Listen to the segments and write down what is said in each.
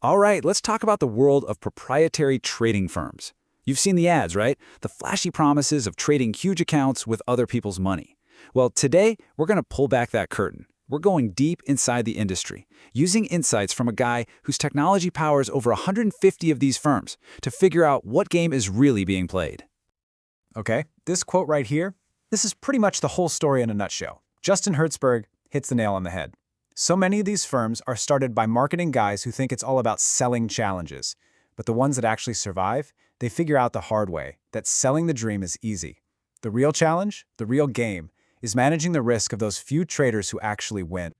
All right, let's talk about the world of proprietary trading firms. You've seen the ads, right? The flashy promises of trading huge accounts with other people's money. Well, today, we're going to pull back that curtain. We're going deep inside the industry, using insights from a guy whose technology powers over 150 of these firms to figure out what game is really being played. Okay, this quote right here, this is pretty much the whole story in a nutshell. Justin Hertzberg hits the nail on the head. So many of these firms are started by marketing guys who think it's all about selling challenges. But the ones that actually survive, they figure out the hard way that selling the dream is easy. The real challenge, the real game, is managing the risk of those few traders who actually win.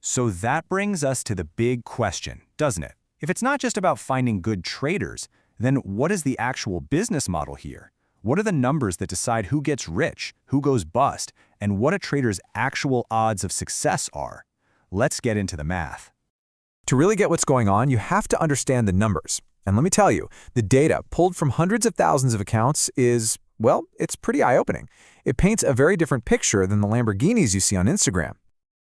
So that brings us to the big question, doesn't it? If it's not just about finding good traders, then what is the actual business model here? What are the numbers that decide who gets rich, who goes bust, and what a trader's actual odds of success are? Let's get into the math. To really get what's going on, you have to understand the numbers. And let me tell you, the data pulled from hundreds of thousands of accounts is, well, it's pretty eye-opening. It paints a very different picture than the Lamborghinis you see on Instagram.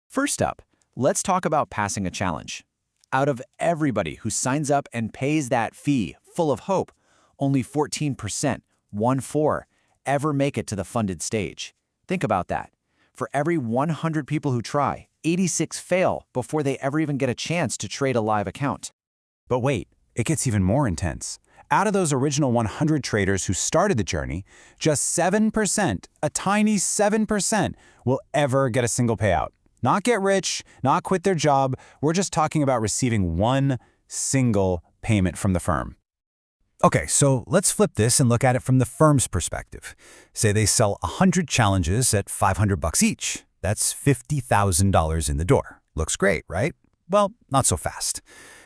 First up, let's talk about passing a challenge. Out of everybody who signs up and pays that fee, full of hope, only 14%, 1/4, ever make it to the funded stage. Think about that. For every 100 people who try, 86 fail before they ever even get a chance to trade a live account. But wait, it gets even more intense. Out of those original 100 traders who started the journey, just 7%, a tiny 7%, will ever get a single payout. Not get rich, not quit their job. We're just talking about receiving one single payment from the firm. Okay, so let's flip this and look at it from the firm's perspective. Say they sell 100 challenges at $500 each. That's $50,000 in the door. Looks great, right? Well, not so fast.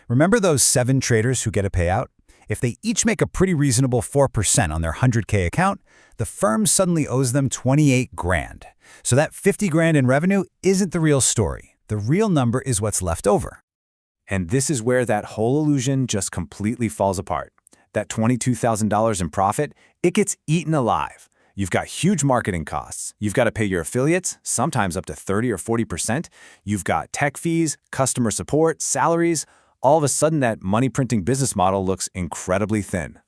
Remember those 7 traders who get a payout? If they each make a pretty reasonable 4% on their 100K account, the firm suddenly owes them 28 grand. So that 50 grand in revenue isn't the real story. The real number is what's left over. And this is where that whole illusion just completely falls apart. That $22,000 in profit, it gets eaten alive. You've got huge marketing costs. You've got to pay your affiliates, sometimes up to 30 or 40%. You've got tech fees, customer support, salaries. All of a sudden, that money-printing business model looks incredibly thin.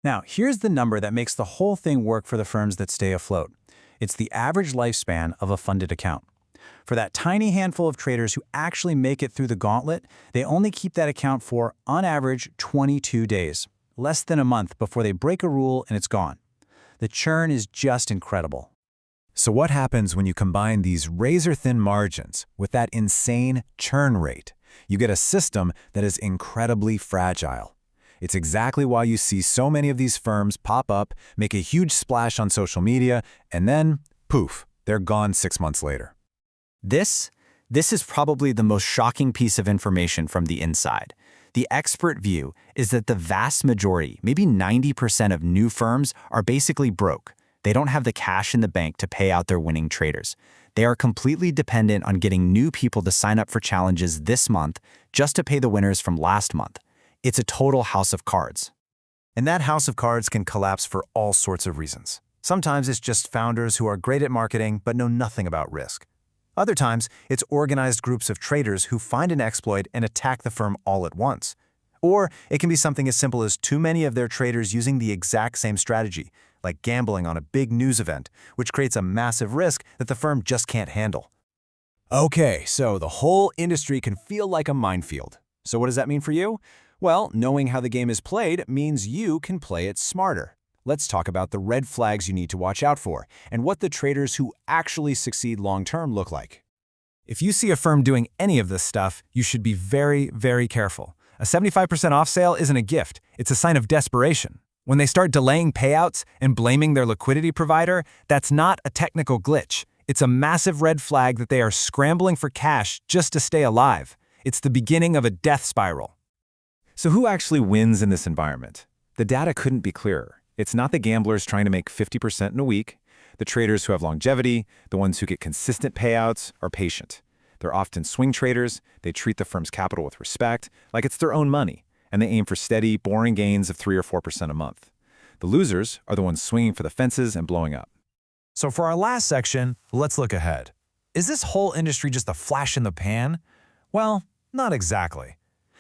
Now, here's the number that makes the whole thing work for the firms that stay afloat. It's the average lifespan of a funded account. For that tiny handful of traders who actually make it through the gauntlet, they only keep that account for, on average, 22 days. Less than a month before they break a rule and it's gone. The churn is just incredible. So what happens when you combine these razor-thin margins with that insane churn rate? You get a system that is incredibly fragile. It's exactly why you see so many of these firms pop up, make a huge splash on social media, and then, poof, they're gone 6 months later. This is probably the most shocking piece of information from the inside. The expert view is that the vast majority, maybe 90% of new firms are basically broke. They don't have the cash in the bank to pay out their winning traders. They are completely dependent on getting new people to sign up for challenges this month just to pay the winners from last month. It's a total house of cards. And that house of cards can collapse for all sorts of reasons. Sometimes it's just founders who are great at marketing but know nothing about risk. Other times, it's organized groups of traders who find an exploit and attack the firm all at once. Or it can be something as simple as too many of their traders using the exact same strategy, like gambling on a big news event, which creates a massive risk that the firm just can't handle. Okay, so the whole industry can feel like a minefield. So what does that mean for you? Well, knowing how the game is played means you can play it smarter. Let's talk about the red flags you need to watch out for and what the traders who actually succeed long-term look like. If you see a firm doing any of this stuff, you should be very, very careful. A 75% off sale isn't a gift, it's a sign of desperation. When they start delaying payouts and blaming their liquidity provider, that's not a technical glitch. It's a massive red flag that they are scrambling for cash just to stay alive. It's the beginning of a death spiral. So who actually wins in this environment? The data couldn't be clearer. It's not the gamblers trying to make 50% in a week. The traders who have longevity, the ones who get consistent payouts, are patient. They're often swing traders. They treat the firm's capital with respect, like it's their own money, and they aim for steady, boring gains of 3 or 4% a month. The losers are the ones swinging for the fences and blowing up. So for our last section, let's look ahead. Is this whole industry just a flash in the pan? Well, not exactly.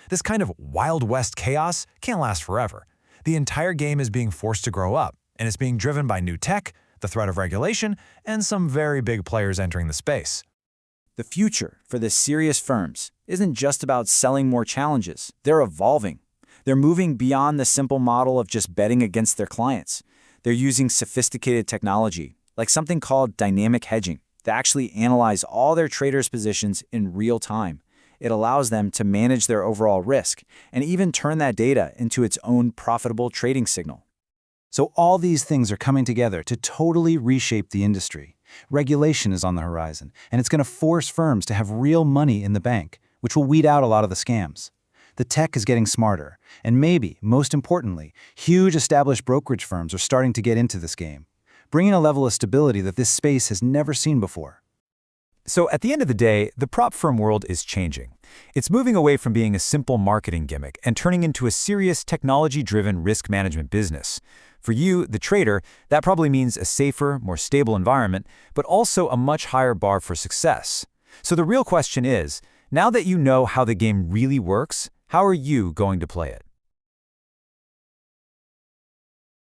This kind of Wild West chaos can't last forever. The entire game is being forced to grow up, and it's being driven by new tech, the threat of regulation, and some very big players entering the space. The future for the serious firms isn't just about selling more challenges. They're evolving. They're moving beyond the simple model of just betting against their clients. They're using sophisticated technology, like something called dynamic hedging, to actually analyze all their traders' positions in real time. It allows them to manage their overall risk and even turn that data into its own profitable trading signal. So all these things are coming together to totally reshape the industry. Regulation is on the horizon, and it's going to force firms to have real money in the bank, which will weed out a lot of the scams. The tech is getting smarter, and maybe, most importantly, huge established brokerage firms are starting to get into this game, bringing a level of stability that this space has never seen before. So at the end of the day, the prop firm world is changing. It's moving away from being a simple marketing gimmick and turning into a serious technology-driven risk management business. For you, the trader, that probably means a safer, more stable environment, but also a much higher bar for success. So the real question is, now that you know how the game really works, how are you going to play it?